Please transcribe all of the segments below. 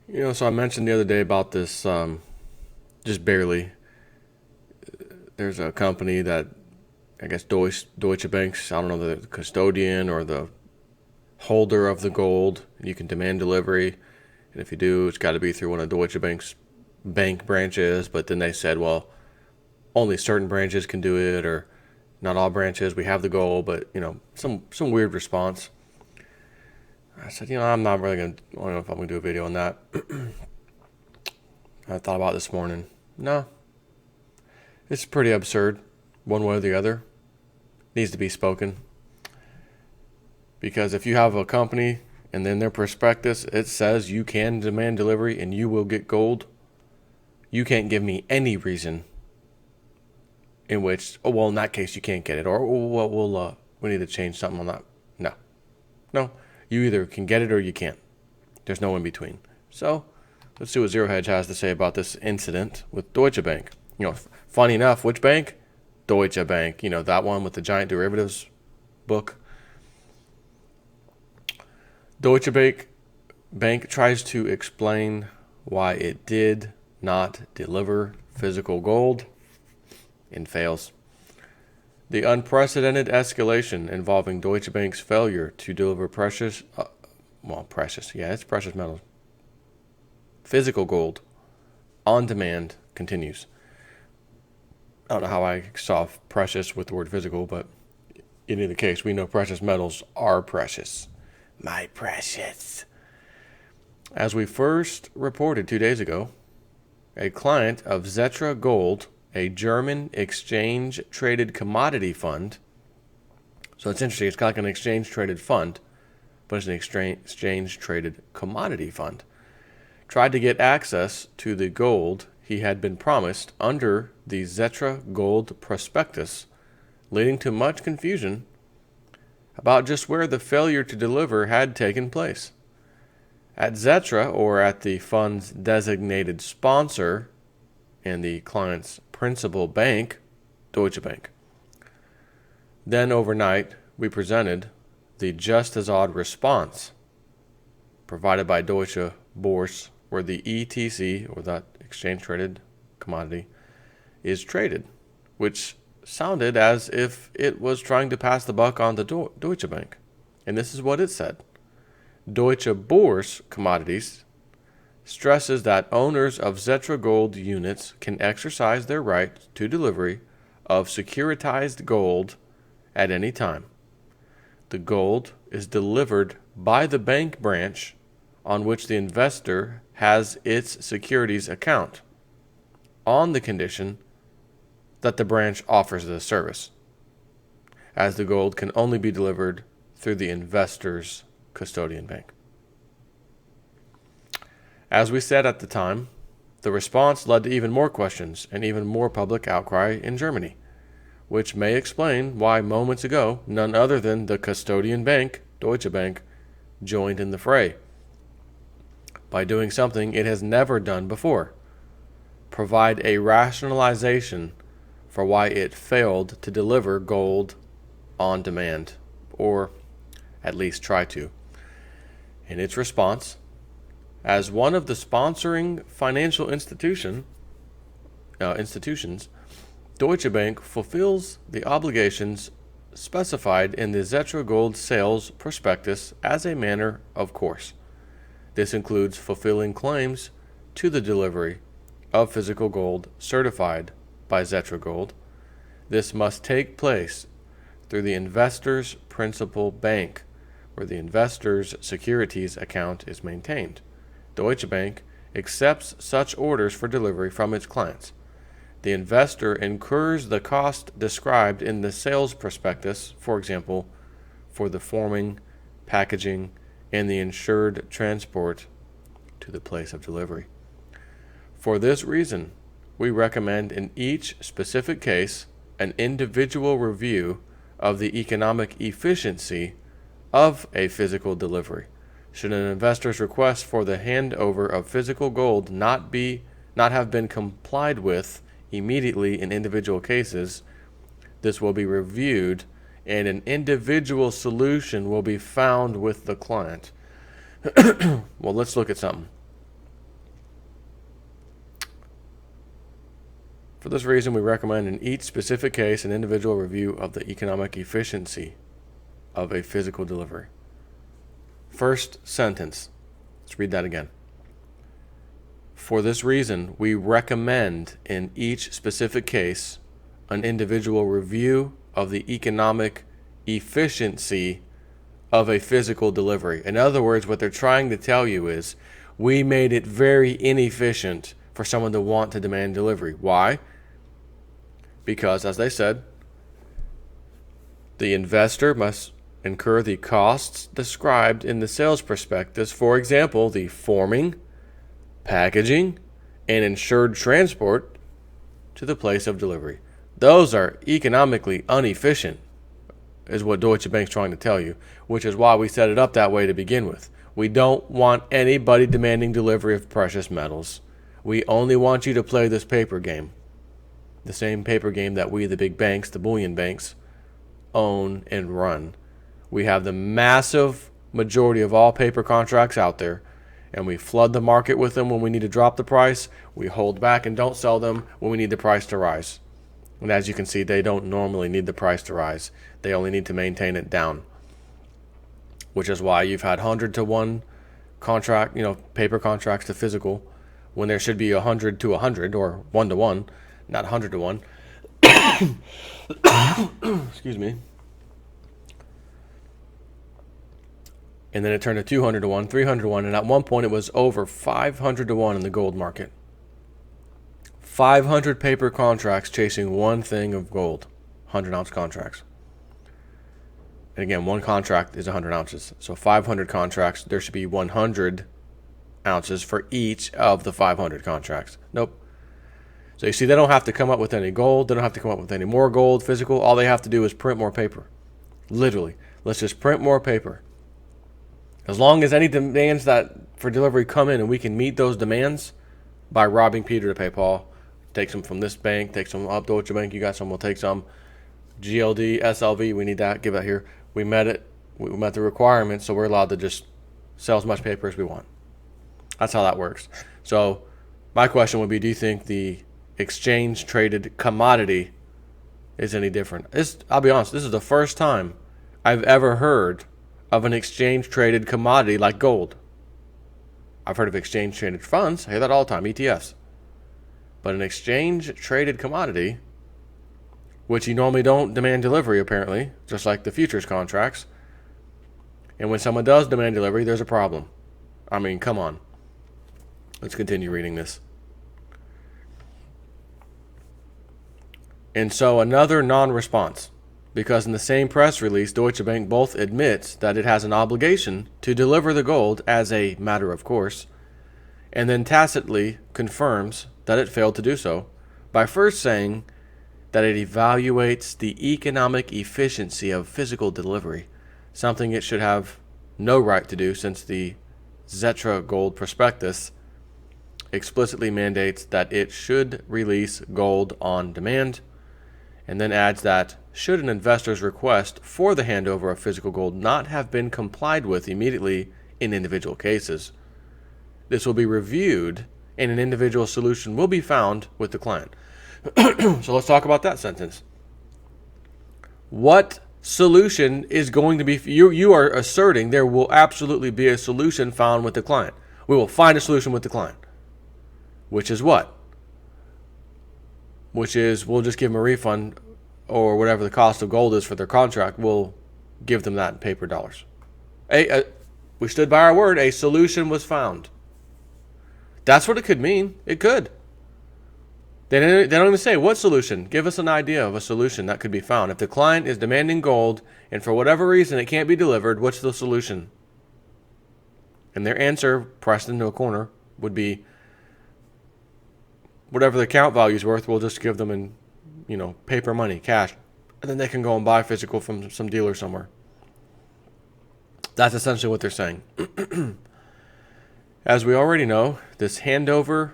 So I mentioned the other day about this, just barely. There's a company that I guess Deutsche Bank's, I don't know, the custodian or the holder of the gold. You can demand delivery, and if you do, it's got to be through one of Deutsche Bank's bank branches. But then they said, well, only certain branches can do it, or not all branches. We have the gold, but some weird response. I said, I'm not really gonna. I don't know if I'm gonna do a video on that. I thought about it this morning. No, it's pretty absurd, one way or the other. Needs to be spoken. Because if you have a company and then their prospectus, it says you can demand delivery and you will get gold, you can't give me any reason in which, oh, well, in that case, you can't get it. Or, oh, well, we need to change something on that. No. No. You either can get it or you can't. There's no in between. So, let's see what Zero Hedge has to say about this incident with Deutsche Bank. Funny enough, which bank? Deutsche Bank. That one with the giant derivatives book. Deutsche Bank tries to explain why it did not deliver physical gold and fails. The unprecedented escalation involving Deutsche Bank's failure to deliver precious metals, physical gold, on demand continues. I don't know how I saw precious with the word physical, but in either case, we know precious metals are precious. My precious. As we first reported 2 days ago, a client of Xetra Gold, a German exchange-traded commodity fund. So it's interesting. It's kind of like an exchange-traded fund, but it's an exchange-traded commodity fund. Tried to get access to the gold he had been promised under the Xetra Gold prospectus, leading to much confusion about just where the failure to deliver had taken place. At Xetra, or at the fund's designated sponsor and the client's principal bank, Deutsche Bank. Then overnight, we presented the just as odd response provided by Deutsche Börse, where the ETC, or that exchange-traded commodity, is traded, which sounded as if it was trying to pass the buck on the Deutsche Bank. And this is what it said. Deutsche Börse Commodities stresses that owners of Xetra Gold units can exercise their right to delivery of securitized gold at any time. The gold is delivered by the bank branch on which the investor has its securities account, on the condition that the branch offers the service, as the gold can only be delivered through the investor's custodian bank. As we said at the time, the response led to even more questions and even more public outcry in Germany, which may explain why moments ago none other than the custodian bank, Deutsche Bank, joined in the fray by doing something it has never done before: provide a rationalization for why it failed to deliver gold on demand, or at least try to. In its response, as one of the sponsoring financial institutions, Deutsche Bank fulfills the obligations specified in the Xetra Gold sales prospectus as a matter of course. This includes fulfilling claims to the delivery of physical gold certified by Xetra Gold. This must take place through the investor's principal bank, where the investor's securities account is maintained. Deutsche Bank accepts such orders for delivery from its clients. The investor incurs the cost described in the sales prospectus, for example, for the forming, packaging, and the insured transport to the place of delivery. For this reason, we recommend in each specific case an individual review of the economic efficiency of a physical delivery. Should an investor's request for the handover of physical gold not have been complied with immediately in individual cases, this will be reviewed and an individual solution will be found with the client. Well, let's look at something. For this reason, we recommend in each specific case an individual review of the economic efficiency of a physical delivery. First sentence. Let's read that again. For this reason, we recommend in each specific case an individual review of the economic efficiency of a physical delivery. In other words, what they're trying to tell you is we made it very inefficient for someone to want to demand delivery. Why? Because, as they said, the investor must incur the costs described in the sales prospectus, for example, the forming, packaging, and insured transport to the place of delivery. Those are economically inefficient, is what Deutsche Bank's trying to tell you, which is why we set it up that way to begin with. We don't want anybody demanding delivery of precious metals. We only want you to play this paper game, the same paper game that we, the big banks, the bullion banks, own and run. We have the massive majority of all paper contracts out there, and we flood the market with them when we need to drop the price. We hold back and don't sell them when we need the price to rise. And as you can see, they don't normally need the price to rise. They only need to maintain it down, which is why you've had 100-to-1 contract, paper contracts to physical, when there should be 100-to-100 or 1-to-1, not 100-to-1. Excuse me. And then it turned to 200-to-1, 300-to-1, and at one point it was over 500-to-1 in the gold market. 500 paper contracts chasing one thing of gold, 100-ounce contracts. And again, one contract is 100 ounces. So 500 contracts, there should be 100 ounces for each of the 500 contracts. Nope. So you see, they don't have to come up with any gold. They don't have to come up with any more gold physical. All they have to do is print more paper. Literally. Let's just print more paper. As long as any demands that for delivery come in and we can meet those demands by robbing Peter to pay Paul. Take some from this bank, take some up Deutsche Bank, you got some, we'll take some. GLD, SLV, we need that, give that here. We met it, we met the requirements, so we're allowed to just sell as much paper as we want. That's how that works. So my question would be, do you think the exchange-traded commodity is any different? I'll be honest, this is the first time I've ever heard of an exchange-traded commodity like gold. I've heard of exchange-traded funds. I hear that all the time, ETFs. But an exchange-traded commodity, which you normally don't demand delivery, apparently, just like the futures contracts. And when someone does demand delivery, there's a problem. I mean, come on. Let's continue reading this. And so another non-response, because in the same press release, Deutsche Bank both admits that it has an obligation to deliver the gold as a matter of course, and then tacitly confirms that it failed to do so by first saying that it evaluates the economic efficiency of physical delivery, something it should have no right to do since the Xetra Gold Prospectus explicitly mandates that it should release gold on demand, and then adds that should an investor's request for the handover of physical gold not have been complied with immediately in individual cases, this will be reviewed and an individual solution will be found with the client. So let's talk about that sentence. What solution is going to be, you are asserting there will absolutely be a solution found with the client. We will find a solution with the client. Which is what? Which is we'll just give them a refund or whatever the cost of gold is for their contract. We'll give them that in paper dollars. We stood by our word. A solution was found. That's what it could mean. It could. They don't even say what solution. Give us an idea of a solution that could be found. If the client is demanding gold and for whatever reason it can't be delivered, what's the solution? And their answer, pressed into a corner, would be whatever the account value is worth, we'll just give them in, paper money, cash. And then they can go and buy physical from some dealer somewhere. That's essentially what they're saying. As we already know, this handover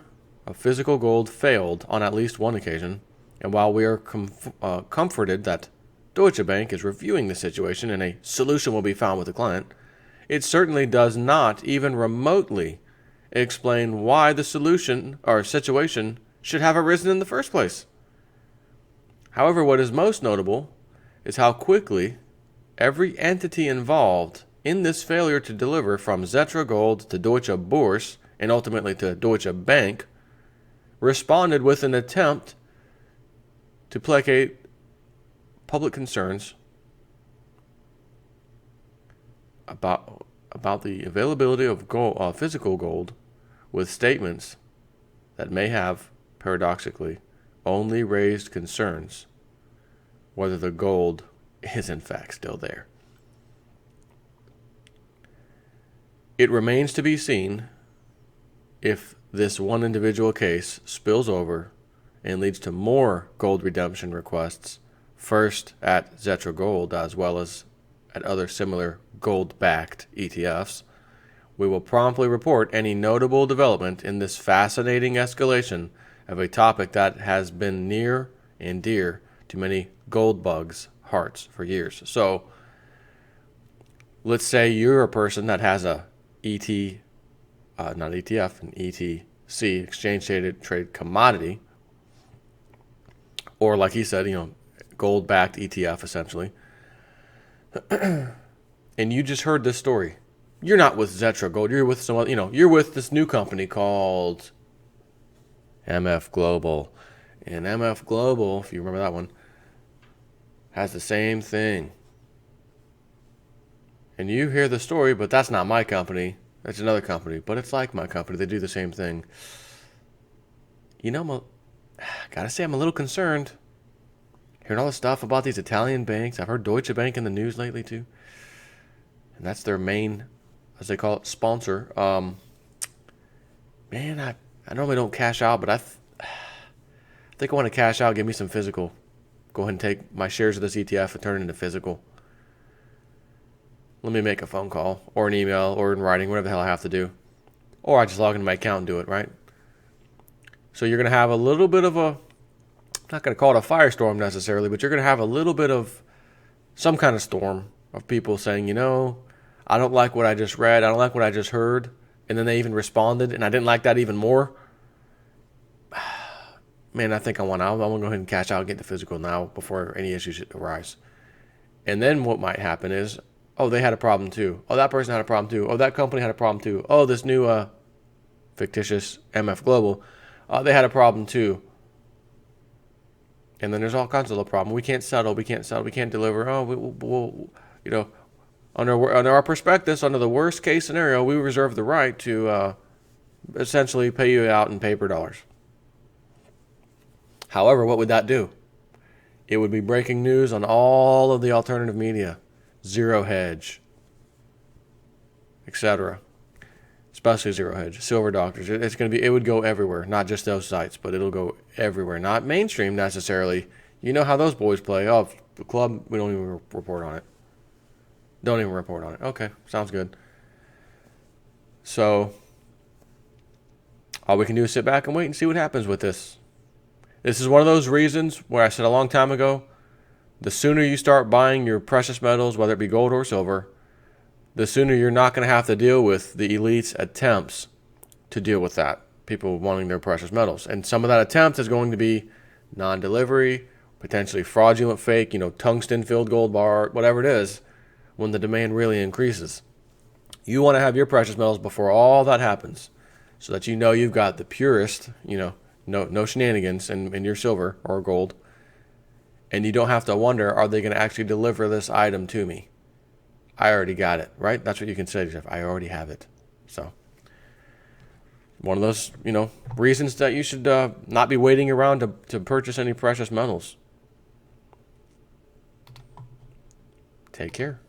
of physical gold failed on at least one occasion, and while we are comforted that Deutsche Bank is reviewing the situation and a solution will be found with the client, it certainly does not even remotely explain why the solution or situation should have arisen in the first place. However, what is most notable is how quickly every entity involved in this failure to deliver, from Xetra Gold to Deutsche Börse and ultimately to Deutsche Bank, responded with an attempt to placate public concerns about the availability of gold, physical gold, with statements that may have, paradoxically, only raised concerns whether the gold is in fact still there. It remains to be seen if this one individual case spills over and leads to more gold redemption requests, first at Xetra Gold as well as at other similar gold-backed ETFs. We will promptly report any notable development in this fascinating escalation of a topic that has been near and dear to many gold bugs' hearts for years. So, let's say you're a person that has a not ETF, an ETC, exchange traded commodity, or like he said, gold-backed ETF essentially, and you just heard this story. You're not with Xetra Gold. You're with some, you're with this new company called MF Global. And MF Global, if you remember that one, has the same thing. And you hear the story, but that's not my company. That's another company. But it's like my company. They do the same thing. Gotta say, I'm a little concerned. Hearing all this stuff about these Italian banks. I've heard Deutsche Bank in the news lately, too. And that's their main, as they call it, sponsor. I normally don't cash out, but I think I want to cash out, give me some physical. Go ahead and take my shares of this ETF and turn it into physical. Let me make a phone call or an email or in writing, whatever the hell I have to do. Or I just log into my account and do it, right? So you're going to have a little bit of I'm not going to call it a firestorm necessarily, but you're going to have a little bit of some kind of storm of people saying, I don't like what I just read. I don't like what I just heard. And then they even responded, and I didn't like that even more. Man, I think I want to go ahead and cash out and get the physical now before any issues arise. And then what might happen is, they had a problem too. Oh, that person had a problem too. Oh, that company had a problem too. Oh, this new fictitious MF Global, they had a problem too. And then there's all kinds of little problems. We can't settle. We can't deliver. Oh, under our prospectus, under the worst case scenario, we reserve the right to essentially pay you out in paper dollars. However, what would that do? It would be breaking news on all of the alternative media, Zero Hedge, etc. Especially Zero Hedge, Silver Doctors. It would go everywhere, not just those sites, but it'll go everywhere. Not mainstream necessarily. You know how those boys play. Oh, the club, we don't even report on it. Don't even report on it. Okay, sounds good. So, all we can do is sit back and wait and see what happens with this. This is one of those reasons where I said a long time ago, the sooner you start buying your precious metals, whether it be gold or silver, the sooner you're not going to have to deal with the elite's attempts to deal with that. People wanting their precious metals. And some of that attempt is going to be non-delivery, potentially fraudulent fake, tungsten-filled gold bar, whatever it is, when the demand really increases. You want to have your precious metals before all that happens so that you've got the purest, no shenanigans in your silver or gold. And you don't have to wonder, are they going to actually deliver this item to me? I already got it, right? That's what you can say to yourself. I already have it. So, one of those, reasons that you should not be waiting around to purchase any precious metals. Take care.